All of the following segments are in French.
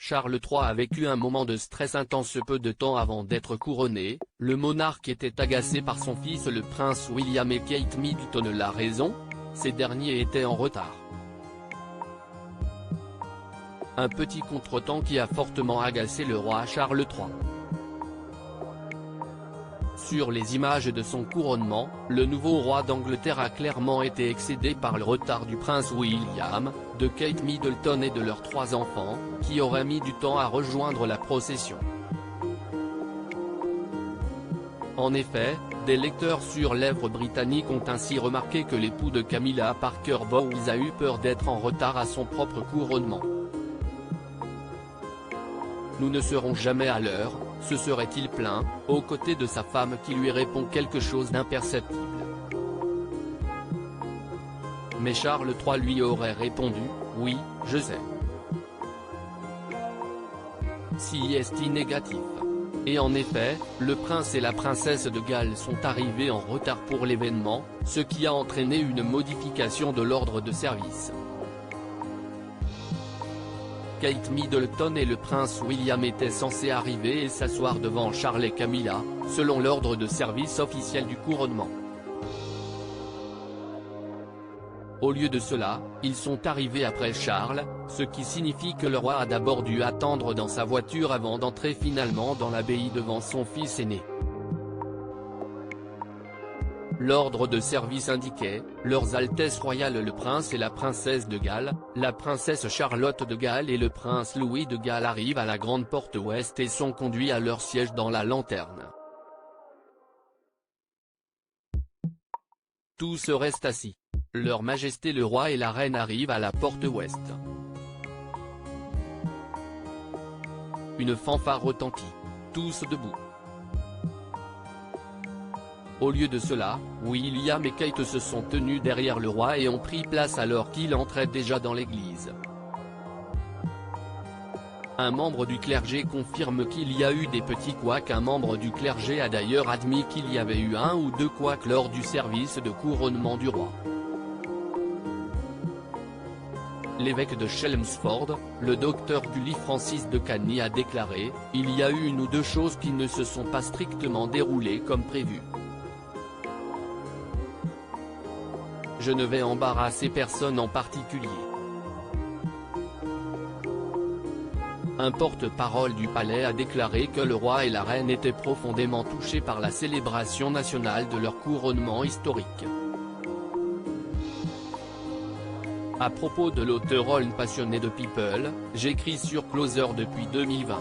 Charles III a vécu un moment de stress intense peu de temps avant d'être couronné. Le monarque était agacé par son fils le prince William et Kate Middleton. La raison ? Ces derniers étaient en retard. Un petit contretemps qui a fortement agacé le roi Charles III. Sur les images de son couronnement, le nouveau roi d'Angleterre a clairement été excédé par le retard du prince William, de Kate Middleton et de leurs 3 enfants, qui auraient mis du temps à rejoindre la procession. En effet, des lecteurs sur lèvres britanniques ont ainsi remarqué que l'époux de Camilla Parker Bowles a eu peur d'être en retard à son propre couronnement. Nous ne serons jamais à l'heure, se serait-il plaint, aux côtés de sa femme qui lui répond quelque chose d'imperceptible. Mais Charles III lui aurait répondu, « Oui, je sais. » Si est négatif. Et en effet, le prince et la princesse de Galles sont arrivés en retard pour l'événement, ce qui a entraîné une modification de l'ordre de service. Kate Middleton et le prince William étaient censés arriver et s'asseoir devant Charles et Camilla, selon l'ordre de service officiel du couronnement. Au lieu de cela, ils sont arrivés après Charles, ce qui signifie que le roi a d'abord dû attendre dans sa voiture avant d'entrer finalement dans l'abbaye devant son fils aîné. L'ordre de service indiquait, Leurs Altesses royales le prince et la princesse de Galles, la princesse Charlotte de Galles et le prince Louis de Galles arrivent à la grande porte ouest et sont conduits à leur siège dans la lanterne. Tous restent assis. Leur Majesté le roi et la reine arrivent à la porte ouest. Une fanfare retentit. Tous debout. Au lieu de cela, William et Kate se sont tenus derrière le roi et ont pris place alors qu'il entrait déjà dans l'église. Un membre du clergé confirme qu'il y a eu des petits couacs. Un membre du clergé a d'ailleurs admis qu'il y avait eu 1 ou 2 couacs lors du service de couronnement du roi. L'évêque de Chelmsford, le docteur Gully Francis de Cagny a déclaré, « Il y a eu 1 ou 2 choses qui ne se sont pas strictement déroulées comme prévu. Je ne vais embarrasser personne en particulier. » Un porte-parole du palais a déclaré que le roi et la reine étaient profondément touchés par la célébration nationale de leur couronnement historique. À propos de l'auteur Ron passionné de People, j'écris sur Closer depuis 2020.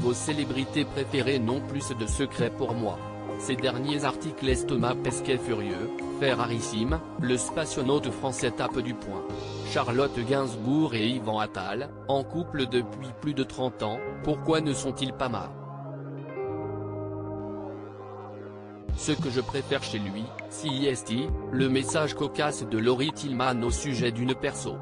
Vos célébrités préférées n'ont plus de secrets pour moi. Ces derniers articles est Thomas Pesquet furieux, Ferrarissime, le spationaute français tape du poing. Charlotte Gainsbourg et Yvan Attal, en couple depuis plus de 30 ans, pourquoi ne sont-ils pas marres? Ce que je préfère chez lui, CIST, le message cocasse de Laurie Tillman au sujet d'une perso.